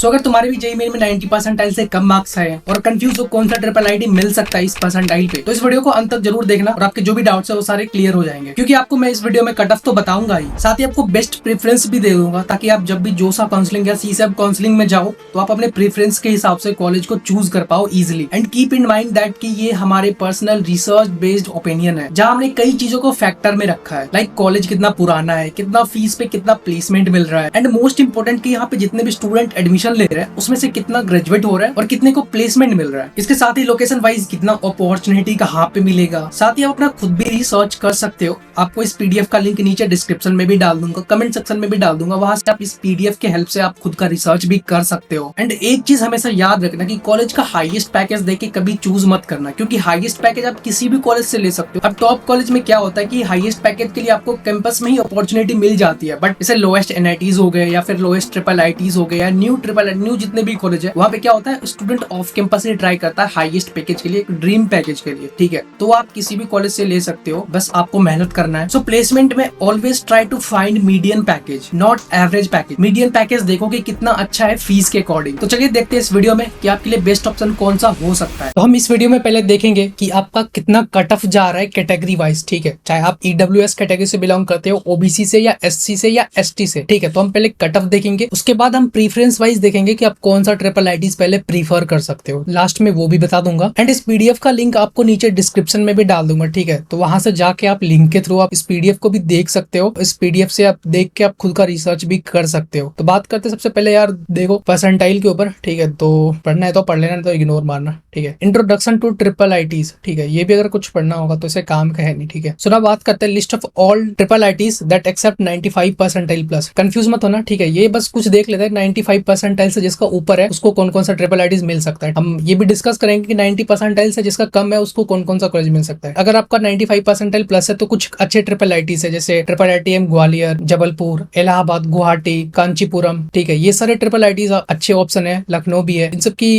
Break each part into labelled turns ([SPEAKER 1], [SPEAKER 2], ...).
[SPEAKER 1] सो अगर तुम्हारे भी जेईई मेन में 90 परसेंटाइल से कम मार्क्स आए और कंफ्यूज हो कौन सा ट्रिपल आईटी मिल सकता है इस परसेंटाइल पे, तो इस वीडियो को अंत तक जरूर देखना और आपके जो भी डाउट्स है वो सारे क्लियर हो जाएंगे। क्योंकि आपको मैं इस वीडियो में कट ऑफ तो बताऊंगा ही, साथ ही आपको बेस्ट प्रेफरेंस भी दे दूंगा, ताकि आप जब भी जोसा काउंसलिंग या सीसैब काउंसलिंग में जाओ तो आप अपने प्रेफरेंस के हिसाब से कॉलेज को चूज कर पाओ easily. And keep in mind that कि ये हमारे पर्सनल रिसर्च बेस्ड ओपिनियन है, जहाँ हमने कई चीजों को फैक्टर में रखा है, लाइक कॉलेज कितना पुराना है, कितना फीस पे कितना प्लेसमेंट मिल रहा है, एंड मोस्ट इंपोर्टेंट कि यहाँ पे जितने भी स्टूडेंट एडमिशन ले रहे हैं उसमें से कितना ग्रेजुएट हो रहा है और कितने को प्लेसमेंट मिल रहा है। इसके साथ ही लोकेशन वाइज कितना अपॉर्चुनिटी कहाँ पे मिलेगा, साथ ही आप अपना खुद भी रिसर्च कर सकते हो। आपको इस पीडीएफ का लिंक नीचे डिस्क्रिप्शन में भी डाल दूंगा, कमेंट सेक्शन में भी डाल दूंगा, वहां से आप इस पीडीएफ के हेल्प से आप खुद का रिसर्च भी कर सकते हो। एंड एक चीज हमेशा याद रखना कि कॉलेज का हाईएस्ट पैकेज देके कभी चूज मत करना, क्योंकि हाईएस्ट पैकेज आप किसी भी कॉलेज से ले सकते हो। अब टॉप कॉलेज में क्या होता है कि हाईएस्ट पैकेज के लिए आपको कैंपस में ही अपॉर्चुनिटी मिल जाती है, बट जैसे लोएस्ट एनआईटीज हो गए या फिर लोएस्ट ट्रिपल आईटीज हो गए या न्यू जितने भी कॉलेज है, वहाँ पे क्या होता है स्टूडेंट ऑफ कैंपस ही ट्राई करता है हाईएस्ट पैकेज के लिए, एक ड्रीम पैकेज के लिए। ठीक है, तो आप किसी भी कॉलेज से ले सकते हो, बस आपको मेहनत करना है। सो प्लेसमेंट में always try to find median package, not average package. Median package देखो कि कितना अच्छा है फीस के अकॉर्डिंग। तो चलिए देखते हैं इस वीडियो में कि आपके लिए बेस्ट ऑप्शन कौन सा हो सकता है। तो हम इस वीडियो में पहले देखेंगे कि आपका कितना कट ऑफ जा रहा है कैटेगरी वाइज। ठीक है, चाहे आप ईडब्ल्यूएस कैटेगरी से बिलोंग करते हो, ओबीसी से या एससी से या एसटी से। ठीक है, तो हम पहले कट ऑफ देखेंगे, उसके बाद हम प्रीफरेंस वाइज देखेंगे कि आप कौन सा ट्रिपल आईटीज पहले प्रीफर कर सकते हो, लास्ट में वो भी बता दूंगा। एंड इस पीडीएफ का लिंक आपको नीचे डिस्क्रिप्शन में भी डाल दूंगा। ठीक है, तो वहां से जाके आप लिंक के थ्रू आप इस पीडीएफ को भी देख सकते हो। इस पीडीएफ से आप देख के आप खुद का रिसर्च भी कर सकते हो। तो बात करते सबसे पहले यार देखो परसेंटाइल के ऊपर। ठीक है, तो पढ़ना है तो पढ़ लेना, तो इग्नोर मारना। ठीक है, इंट्रोडक्शन टू ट्रिपल आईटीज। ठीक है, ये भी अगर कुछ पढ़ना होगा तो इसे काम का है नहीं। ठीक है, सो ना बात करते हैं list of all triple IITs that accept 95 percentile plus. Confuse मत होना। ठीक है, ये बस कुछ देख लेते हैं 95 परसेंटाइल से जिसका ऊपर है उसको कौन कौन सा ट्रिपल आईटीज मिल सकता है। हम ये भी डिस्कस करेंगे कि 90 परसेंटाइल से जिसका कम है उसको कौन कौन सा कॉलेज मिल सकता है। अगर आपका 95 परसेंटाइल प्लस है तो कुछ अच्छे ट्रिपल आईटीज है, जैसे ट्रिपल आईटीएम ग्वालियर, जबलपुर, इलाहाबाद, गुवाहाटी, कांचीपुरम। ठीक है, ये सारे ट्रिपल आईटीज अच्छे ऑप्शन है। लखनऊ भी है, इन सब की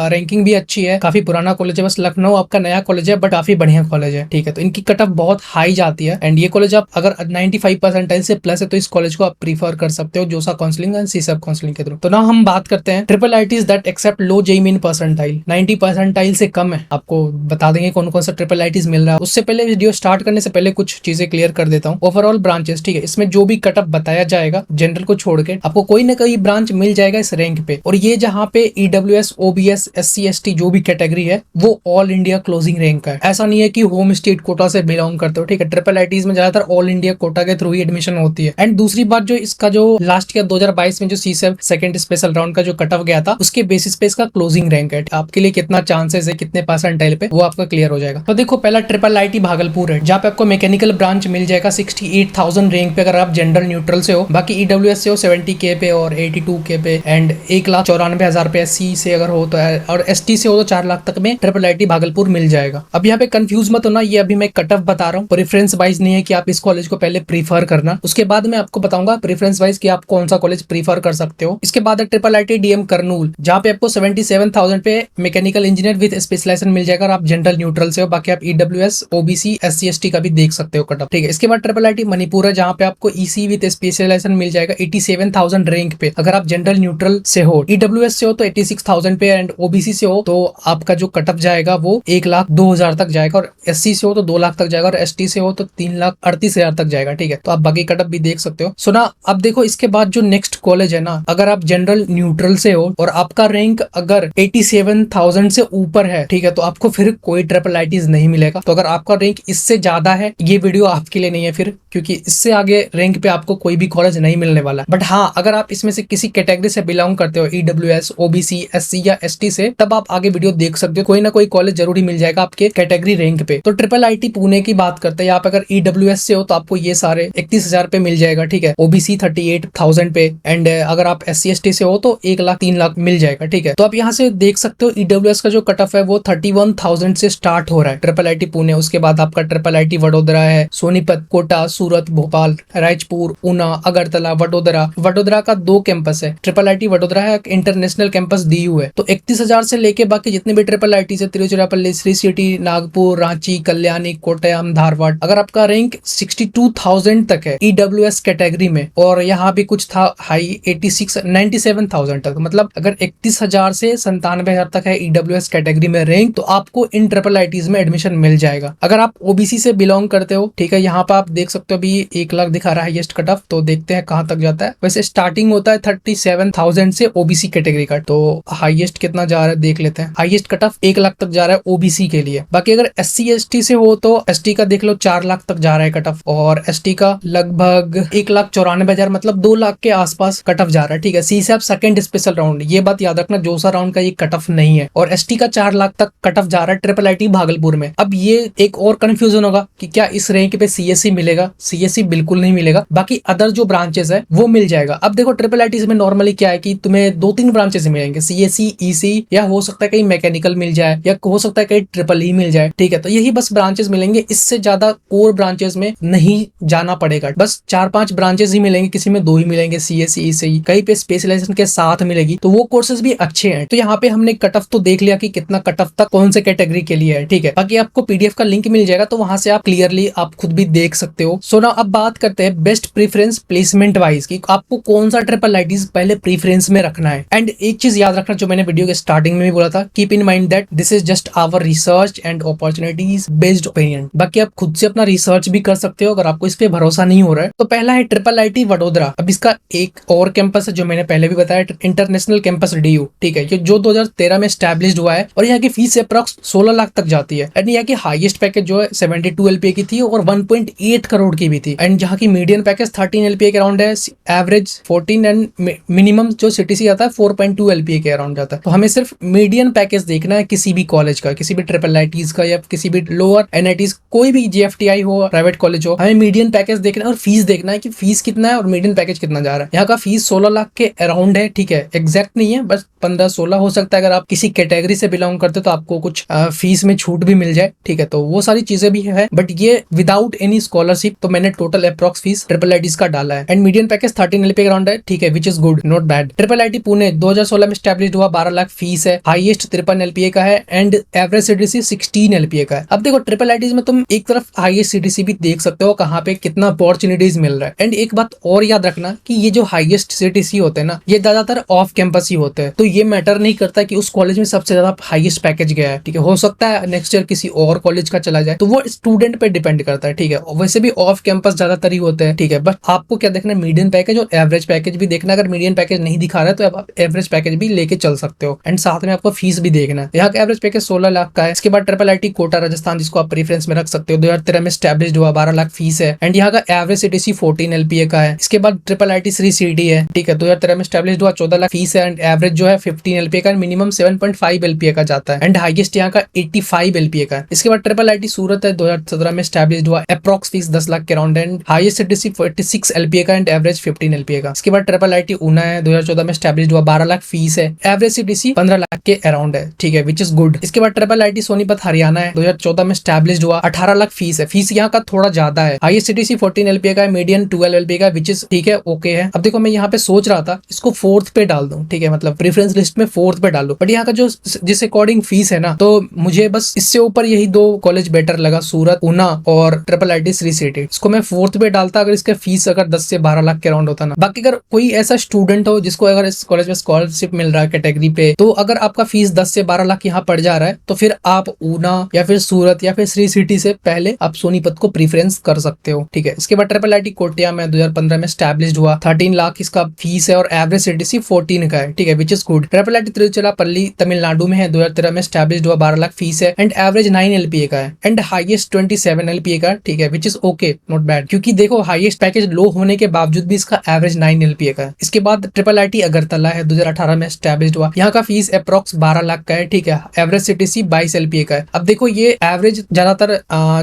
[SPEAKER 1] रैंकिंग भी अच्छी है। काफी पुराना कॉलेज है, बस लखनऊ आपका नया कॉलेज है बट काफी बढ़िया कॉलेज है। ठीक है, तो इनकी कट ऑफ बहुत हाई जाती है। एंड ये कॉलेज आप अगर 95 परसेंटाइल से प्लस है तो इस कॉलेज को आप प्रीफर कर सकते हो JoSAA counselling and CSAB counselling के थ्रू। तो ना हम बात करते हैं triple IITs that accept low JEE Main percentile. 90 percentile से कम है, आपको बता देंगे कौन कौन सा ट्रिपल आईटीज मिल रहा है। उससे पहले वीडियो स्टार्ट करने से पहले कुछ चीजें क्लियर कर देता हूँ। ओवरऑल ब्रांचेस, ठीक है, इसमें जो भी कट ऑफ बताया जाएगा जनरल को छोड़ के आपको कोई ना कोई ब्रांच मिल जाएगा इस रैंक पे। और ये जहाँ पे ईडब्ल्यूएस, ओबीएस, एससी, एसटी जो भी कैटेगरी है वो ऑल इंडिया क्लोजिंग रैंक का है। ऐसा नहीं है कि होम स्टेट कोटा से बिलोंग करते हो। ठीक है, ट्रिपल आईटीज में ज्यादातर ऑल इंडिया कोटा के थ्रू ही एडमिशन होती है। एंड दूसरी बात, जो इसका जो लास्ट ईयर 2022 में जो सीसैब सेकंड स्पेशल राउंड का जो कट ऑफ गया था उसके बेसिस पे इसका क्लोजिंग रैंक है। आपके लिए कितना चांसेस है, कितने परसेंटाइल पे, वो आपका क्लियर हो जाएगा। तो देखो पहला ट्रिपल आईटी भागलपुर है, जहाँ पे आपको मैकेनिकल ब्रांच मिल जाएगा 68,000 रैंक पे अगर आप जनरल न्यूट्रल से हो। बाकी ईडब्ल्यूएस से हो 70K पे और 82K पे एंड 1,94,000 पे एससी से अगर हो तो, और एसटी से हो तो 4 लाख तक में ट्रिपल आईटी भागलपुर मिल जाएगा। अब यहाँ पे कंफ्यूज मत होना, ये अभी मैं कट ऑफ बता रहा हूँ, प्रेफरेंस वाइज नहीं है कि आप इस कॉलेज को पहले प्रीफर करना। उसके बाद मैं आपको बताऊंगा प्रेफरेंस वाइज कि आप कौन सा कॉलेज प्रीफर कर सकते हो। इसके बाद ट्रिपल आईटी डीएम करनूल, जहाँ पे आपको 77,000 पे मैकेनिकल इंजीनियर विद स्पेशलाइजेशन मिल जाएगा और आप जनरल न्यूट्रल से हो। बाकी आप ईडब्ल्यूएस, ओबीसी, एससी, एसटी का भी देख सकते हो कट ऑफ। ठीक है, इसके बाद ट्रिपल आईटी मणिपुर है, जहाँ पे आपको ईसी विद स्पेशलाइजेशन मिल जाएगा 87,000 रैंक पे अगर आप जनरल न्यूट्रल से हो। ईडब्ल्यूएस से हो तो 86,000 पे एंड ओबीसी से हो तो आपका जो कट ऑफ जाएगा वो 1,02,000 तक जाएगा और एससी से हो तो 2 लाख तक जाएगा और एसटी से हो तो 3,38,000 तक जाएगा। ठीक है, तो आप बाकी कट ऑफ भी देख सकते हो। सुना, अब देखो इसके बाद जो नेक्स्ट कॉलेज है ना, अगर आप जनरल न्यूट्रल से हो और आपका रैंक अगर 87,000 से ऊपर है, ठीक है, तो आपको फिर कोई ट्रिपल आईटीज नहीं मिलेगा। तो अगर आपका रैंक इससे ज्यादा है, ये वीडियो आपके लिए नहीं है फिर, क्योंकि इससे आगे रैंक पे आपको कोई भी कॉलेज नहीं मिलने वाला। बट हाँ, अगर आप इसमें से किसी कैटेगरी से बिलोंग करते हो, ईडब्ल्यूएस, ओबीसी, एससी या एसटी से, तब आप आगे वीडियो देख सकते हो। कोई ना कोई कॉलेज जरूरी मिल जाएगा आपके कैटेगरी रैंक पे। तो ट्रिपल आईटी पुणे की बात करते हैं, आप अगर ईडब्ल्यूएस से हो तो आपको ये सारे 31,000 पे मिल जाएगा। ठीक है, ओबीसी 38,000 पे एंड अगर आप एससी एसटी से हो तो 1 लाख 3 लाख मिल जाएगा। ठीक है, तो आप यहाँ से देख सकते हो ईडब्ल्यूएस का जो कट ऑफ है वो 31,000 से स्टार्ट हो रहा है ट्रिपल आईटी पुणे। उसके बाद आपका ट्रिपल आईटी वडोदरा है, सोनीपत, कोटा, सूरत, भोपाल, रायचपुर, ऊना, अगरतला, वडोदरा का 2 कैंपस है। ट्रिपल आईटी वडोदरा है, इंटरनेशनल कैंपस डीयू है। तो 31,000 से लेके बाकी जितने भी ट्रिपल आईटी से तिरुचिरापल्ली, श्री सिटी, नागपुर, रांची, कल्याणी, कोट्टयम, धारवाड़, अगर आपका रैंक 62,000 तक है ईडब्ल्यूएस कैटेगरी में, और यहाँ भी कुछ था हाई 97,000 31,000 तक, मतलब अगर 31,000 से 97,000 तक है ईडब्ल्यूएस कैटेगरी में रैंक, तो आपको इन ट्रिपल आईटीज में एडमिशन मिल जाएगा। अगर आप ओबीसी से बिलोंग करते हो, ठीक है, यहाँ पे आप देख सकते हो अभी 1 लाख दिखा रहा है हाईएस्ट कट ऑफ, तो देखते हैं कहाँ तक जाता है। वैसे स्टार्टिंग होता है 37,000 से ओबीसी कैटेगरी का, तो हाईएस्ट कितना जा रहा है देख लेते हैं। हाईएस्ट कट ऑफ 1 लाख तक जा रहा है ओबीसी के लिए। बाकी अगर एससी एसटी से हो तो एसटी का देख लो 4 लाख तक जा रहा है कट ऑफ, और एसटी का लगभग 1,94,000 मतलब 2 लाख के आसपास कट ऑफ जा रहा है। ठीक है, सी से आप सेकंड स्पेशल राउंड, ये बात याद रखना, जोसा राउंड का ये कट ऑफ नहीं है। और एसटी का 4 लाख तक कट ऑफ जा रहा है ट्रिपल आईटी भागलपुर में। अब ये एक और कंफ्यूजन होगा कि क्या इस रैंक पे सीएससी मिलेगा? सीएससी बिल्कुल नहीं मिलेगा, बाकी अदर जो ब्रांचेस है वो मिल जाएगा। अब देखो ट्रिपल आईटी में नॉर्मली क्या है कि तुम्हें 2-3 ब्रांचेस मिलेंगे, सीएससी, ईसी, या हो सकता है कहीं मैकेनिकल मिल जाए, या हो सकता है कहीं ट्रिपल ई मिल जाए। ठीक है, तो यही बस ब्रांचेस मिलेंगे, इससे ज्यादा कोर ब्रांचेस में नहीं जाना पड़ेगा। बस 4-5 ब्रांचेस ही मिलेंगे, किसी में 2 ही मिलेंगे, सीएससी, ईसी, कहीं पे स्पेशलाइजेशन के साथ मिलेगी, तो वो कोर्सेज भी अच्छे हैं। तो यहाँ पे हमने कट ऑफ तो देख लिया कि कितना कट ऑफ तक कौन से कैटेगरी के लिए है। ठीक है, बाकी आपको पीडीएफ का लिंक मिल जाएगा, तो वहां से आप क्लियरली आप खुद भी देख सकते हो। सो ना अब बात करते हैं बेस्ट प्रेफरेंस प्लेसमेंट वाइज की, आपको कौन सा ट्रिपल आईटीज पहले प्रेफरेंस में रखना है। एंड एक चीज याद रखना जो मैंने वीडियो के स्टार्टिंग में भी बोला था, keep in mind that this is just our research and opportunities based opinion. बाकी आप खुद से अपना रिसर्च भी कर सकते हो अगर आपको इस पे भरोसा नहीं हो रहा है। तो पहला है ट्रिपल आईटी वडोदरा। अब इसका एक और कैंपस है जो मैंने पहले भी बताया, इंटरनेशनल कैंपस डीयू। ठीक है, ये जो 2013 में स्टैब्लिश्ड हुआ है, और यहाँ की फीस अप्रॉक्स 16 लाख तक जाती है। एंड यहाँ की हाईएस्ट पैकेज जो है 72 एलपीए की थी और 1.8 करोड़ की भी थी। एंड यहाँ की मीडियन पैकेज 13 एलपीए के अराउंड है, एवरेज 14, एंड मिनिमम जो सीटीसी आता है 4.2 एलपीए के अराउंड जाता है। तो हमें सिर्फ मीडियन पैकेज देखना है किसी भी कॉलेज का, किसी भी ट्रिपल आईटीज का या किसी भी लोअर एनआईटीज, कोई भी जीएफटीआई हो, प्राइवेट कॉलेज हो, हमें मीडियन पैकेज देखना है और फीस देखना है कि फीस कितना है और मीडियन पैकेज कितना जा रहा है। यहाँ का फीस 16 लाख के अराउंड है। ठीक है, एग्जैक्ट नहीं है, बस 15-16 हो सकता है। अगर आप किसी कैटेगरी से बिलोंग करते हो तो आपको कुछ फीस में छूट भी मिल जाए। ठीक है, तो वो सारी चीजें भी है, बट ये विदाउट एनी स्कॉलरशिप। तो मैंने total approx fees triple ITs का डाला है। एंड मीडियन पैकेज 13 एलपीए के अराउंड है। ठीक है, which is good, not bad. Triple IT Pune 2016 में स्टैब्लिश्ड हुआ, 12 लाख फीस है, हाईएस्ट 53 एलपीए का है, एंड एवरेज सीटीसी 16 एलपीए का है। अब देखो ट्रिपल आईटीज में तुम एक तरफ हाईएस्ट सीटीसी भी देख सकते हो, कहाँ पे कितना अपॉर्चुनिटीज मिल रहा है। एंड एक बात और याद रखना कि ये जो हाईएस्ट सीटीसी होते हैं ना, ये ज्यादातर ऑफ कैंपस ही होते हैं, तो ये मैटर नहीं करता कि उस कॉलेज में सबसे ज्यादा हाईएस्ट पैकेज गया है। ठीक है, हो सकता है नेक्स्ट ईयर किसी और कॉलेज का चला जाए, तो वो स्टूडेंट पे डिपेंड करता है। ठीक है, वैसे भी ऑफ कैंपस ज्यादातर ही होते हैं। ठीक है, बट आपको क्या देखना है, मीडियन पैकेज और एवरेज पैकेज भी देखना। अगर मीडियन पैकेज नहीं दिखा रहा है तो आप एवरेज पैकेज भी लेके चल सकते हो, एंड साथ में आपको फीस भी देखना है। यहाँ का एवरेज पैकेज 16 लाख का है। इसके बाद ट्रिपल आईटी कोटा राजस्थान, जिसको आप प्रेफरेंस में रख सकते हो, 2013 में स्टैब्लिश्ड हुआ, 12 लाख फीस है, एंड यहाँ का एवरेज सीटीसी 14 एलपीए का है। इसके बाद ट्रिपल आईटी श्री सिटी है। ठीक है, 2013 में स्टैब्लिश्ड हुआ, 14 लाख फीस है, एंड एवरेज जो है 15 एलपीए का, मिनिमम 7.5 एलपीए का जाता है, एंड हाईएस्ट यहाँ का 85 एलपीए का है। इसके बाद ट्रिपल आईटी सूरत है, 2017 में स्टैब्लिश्ड हुआ, अप्रॉक्स फीस 10 लाख के around, and highest CTC 46 LPA का, एंड एवरेज 15 एलपीए का। इसके बाद ट्रिपल आईटी ऊना है, 2014 में स्टैब्लिश्ड हुआ, 12 लाख फीस है, एवरेज सीटीसी 15 लाख के अराउंड है। ठीक है, विच इज गुड। इसके बाद ट्रिपल आईटी सोनीपत हरियाणा है, 2014 में स्टैब्लिश्ड हुआ, 18 लाख फीस है। फीस यहाँ का थोड़ा ज्यादा है, हाईएस्ट सीटीसी 14 एलपीए का है, मीडियन 12 एलपीए का, विच इज ठीक है, ओके है। अब देखो मैं यहाँ पे सोच रहा था इसको 4th पे डाल दूं, ठीक है, मतलब प्रेफरेंस लिस्ट में 4th पे डालूं, बट यहाँ का जो जिस अकॉर्डिंग फीस है ना, तो मुझे बस इससे ऊपर यही 2 कॉलेज बेटर लगा, सूरत ऊना और ट्रिपल आईटी श्री सिटी। इसको मैं 4th पे डालता अगर इसका फीस अगर 10 से 12 लाख के अराउंड होता ना। बाकी अगर कोई ऐसा स्टूडेंट हो जिसको अगर इस कॉलेज में स्कॉलरशिप मिल रहा है कैटेगरी पे, तो अगर आपका फीस 10 से 12 लाख यहाँ पड़ जा रहा है, तो फिर आप ऊना या फिर सूरत या फिर श्री सिटी से पहले आप सोनीपत को प्रेफरेंस कर सकते हो। ठीक है, इसके बाद ट्रिपल आईटी कोटिया में 2015 में स्टैब्लिश्ड हुआ, 13 लाख इसका फीस है, और एवरेज सीटीसी 14 का है। ठीक है, which is good. Triple IT Tiruchirappalli Tamil Nadu में है, 2013 में स्टैब्लिश्ड हुआ, 12 लाख फीस है, एंड एवरेज 9 एलपीए का है, एंड हाईएस्ट 27 एलपीए का। ठीक है, which is okay, not bad, क्योंकि देखो हाईएस्ट पैकेज लो होने के बावजूद भी इसका एवरेज 9 एलपीए का है। इसके बाद ट्रिपल आईटी अगरतला है, 2018 में स्टैब्लिश्ड हुआ, यहाँ का फीस अप्रॉक्स 12 लाख का है। ठीक है, एवरेज सीटीसी 22 एलपीए का है। अब देखो ये एवरेज ज्यादातर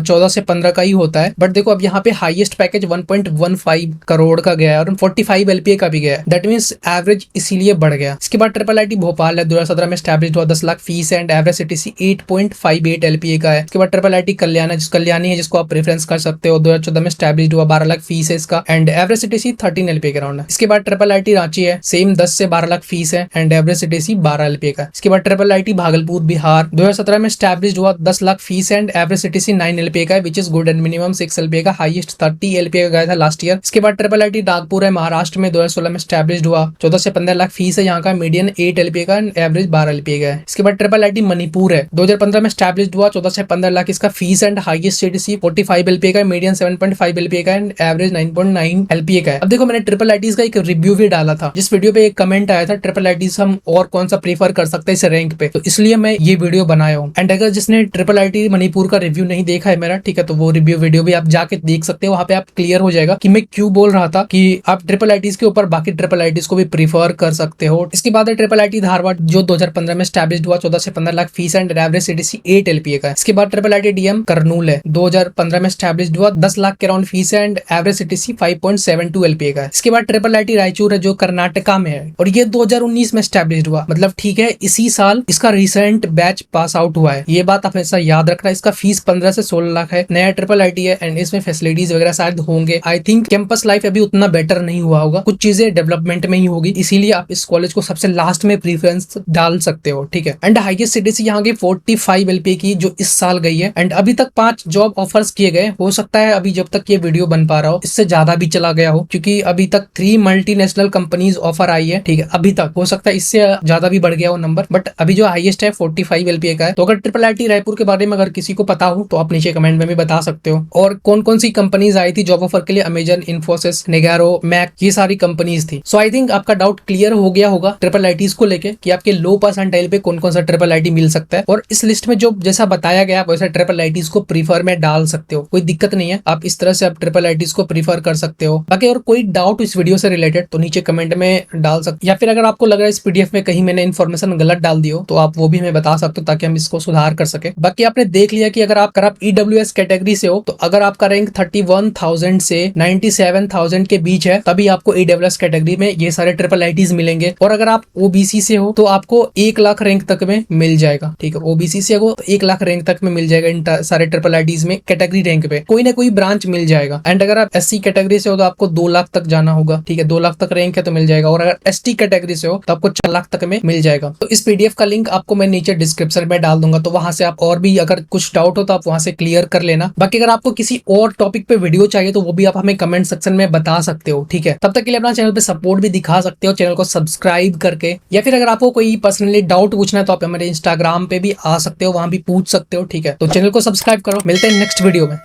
[SPEAKER 1] 14 से 15 का ही होता है, बट देखो अब यहाँ पे हाईएस्ट पैकेज 1.15 करोड़ का गया है और 45 एलपीए का भी गया है, दैट मींस एवरेज इसीलिए बढ़ गया। इसके बाद ट्रिपल आईटी भोपाल है, 2017 में स्टैब्लिश्ड हुआ, 10 लाख फीस है, एंड एवरेज सीटीसी 8.58 एलपीए का है। इसके बाद ट्रिपल आईटी कल्याणी है, जिसको आप प्रेफरेंस कर सकते हो, 2014 में स्टैब्लिश्ड हुआ, 12 लाख फीस है इसका, एंड एवरेज सीटीसी 13 एलपीए के अराउंड है। इसके बाद ट्रिपल आईटी रांची है, सेम 10 से 12 लाख फीस है, एंड एवरेज सीटीसी 12 एलपीए का। इसके बाद ट्रिपल आईटी भागलपुर बिहार, 2017 में स्टैब्लिश्ड हुआ, 10 lakh fees and average CTC 9 LPA का है, which is good, and minimum 6 LPA का, हाईएस्ट 30 एलपीए का गया था लास्ट ईयर। इसके बाद ट्रिपल आईटी नागपुर है महाराष्ट्र में, 2016 में स्टैब्लिश्ड हुआ, 14 से 15 लाख फीस है यहाँ का, मीडियन 8 LPA का, एवरेज 12 LPA का है। इसके बाद ट्रिपल आईटी मणिपुर है, 2015 में स्टैब्लिश्ड हुआ, 14 से 15 लाख इसका fees and highest CTC 45 LPA का, मीडियन 7.5 LPA का एंड एवरेज 9.9 LPA का है। अब देखो मैंने ट्रिपल आईटीज का एक रिव्यू भी डाला था, जिस वीडियो पे एक कमेंट आया था ट्रिपल आईटीज हम और कौन सा प्रीफर कर सकते हैं इस रैंक पे, तो इसलिए मैं ये वीडियो बनाया हूँ। एंड अगर जिसने ट्रिपल आईटी मणिपुर का रिव्यू नहीं देखा है मेरा, ठीक है, तो वो रिव्यू वीडियो भी आप जाके देख सकते हो, वहां पे आप क्लियर हो जाएगा कि मैं क्यों बोल रहा था कि आप ट्रिपल आईटीज के ऊपर बाकी ट्रिपल आईटीज को भी प्रीफर कर सकते हो। इसके बाद है ट्रिपल आईटी धारवाड़, जो 2015 में स्टैब्लिश्ड हुआ, 14 से 15 lakh fees and average CTC 8 LPA का है। इसके बाद ट्रिपल आईटी डीएम करनूल है, 2015 में स्टैब्लिश्ड हुआ, 10 लाख के around fees and average CTC 5.72 LPA का है। इसके बाद ट्रिपल आईटी रायचूर है, जो कर्नाटका में है, और ये 2019 में स्टैब्लिश्ड हुआ, मतलब ठीक है इसी साल इसका रिसेंट बैच पास आउट हुआ है। ये बात आप हमेशा याद रखना। इसका फीस 15 से 16 लाख है, नया ट्रिपल आईटी है एंड इसमें फैसिलिटीज वगैरह शायद होंगे। आई थिंक कैंपस लाइफ अभी उतना बेटर नहीं हुआ होगा, कुछ चीजें डेवलपमेंट में ही होगी, इसीलिए आप इस कॉलेज को सबसे लास्ट में प्रीफरेंस डाल सकते हो, ठीक है। एंड हाईएस्ट सीटीसी यहाँ की 45 LPA की, जो इस साल गई है। एंड अभी तक 5 जॉब ऑफर्स किए गए, हो सकता है अभी जब तक ये वीडियो बन पा रहा हो इससे ज्यादा भी चला गया हो, क्योंकि अभी तक 3 मल्टीनेशनल कंपनीज ऑफर आई है, ठीक है। अभी तक हो सकता है इससे ज्यादा भी बढ़ गया हो नंबर, बट अभी जो हाईएस्ट है 45 LPA का है। तो अगर ट्रिपल आईटी रायपुर के बारे में अगर किसी को पता हो तो आप नीचे कमेंट में भी बता सकते हो। और कौन कौन सी कंपनीज आई थी जॉब ऑफर के लिए, अमेजन, इन्फोसिस, नेगारो, मैक, ये सारी कंपनीज थी। सो आई थिंक आपका डाउट क्लियर हो गया होगा ट्रिपल आईटीज को लेके कि आपके लो परसेंटाइल पे कौन कौन सा ट्रिपल आईटी मिल सकता है। और इस लिस्ट में जो जैसा बताया गया वैसा ट्रिपल आईटीज को प्रीफर में डाल सकते हो, कोई दिक्कत नहीं है, आप इस तरह से आप ट्रिपल आईटीज को प्रीफर कर सकते हो। बाकी और कोई डाउट इस वीडियो से रिलेटेड तो नीचे कमेंट में डाल सकते, या फिर अगर आपको लग रहा है इस पीडीएफ में कहीं मैंने इन्फॉर्मेशन गलत डाल दी हो तो आप वो भी हमें बता सकते हो, ताकि हम इसको सुधार कर सके। बाकी आपने देख लिया कि अगर आप ईडब्ल्यूएस कैटेगरी से हो, तो अगर आपका रैंक 31,000 से 97,000 के बीच है, तभी आपको ईडब्ल्यूएस कैटेगरी में ये सारे ट्रिपल आईटीज मिलेंगे। और अगर आप ओबीसी से हो तो आपको 1 लाख रैंक तक में मिल जाएगा, ठीक है। ओबीसी से हो तो 1 लाख रैंक तक में मिल जाएगा इन सारे ट्रिपल आईटीज में, कैटेगरी रैंक पे कोई ना कोई ब्रांच मिल जाएगा। एंड अगर आप एससी कैटेगरी से हो तो आपको 2 लाख तक जाना होगा, ठीक है, 2 लाख तक रैंक है तो मिल जाएगा। और अगर एसटी कैटेगरी से हो तो आपको 4 लाख तक में मिल जाएगा। तो इस पीडीएफ का लिंक आपको मैं नीचे डिस्क्रिप्शन में डाल दूंगा, तो वहां से आप और भी अगर कुछ डाउट हो तो आप वहां से क्लियर कर लेना। बाकी अगर आपको किसी और टॉपिक पे वीडियो चाहिए तो वो भी आप हमें कमेंट सेक्शन में बता सकते हो, ठीक है। तब तक के लिए अपना चैनल पे सपोर्ट भी दिखा सकते हो, चैनल को सब्सक्राइब करके, या फिर अगर आपको कोई पर्सनली डाउट पूछना है तो आप हमारे इंस्टाग्राम पे भी आ सकते हो, वहां भी पूछ सकते हो, ठीक है। तो चैनल को सब्सक्राइब करो, मिलते हैं नेक्स्ट वीडियो में।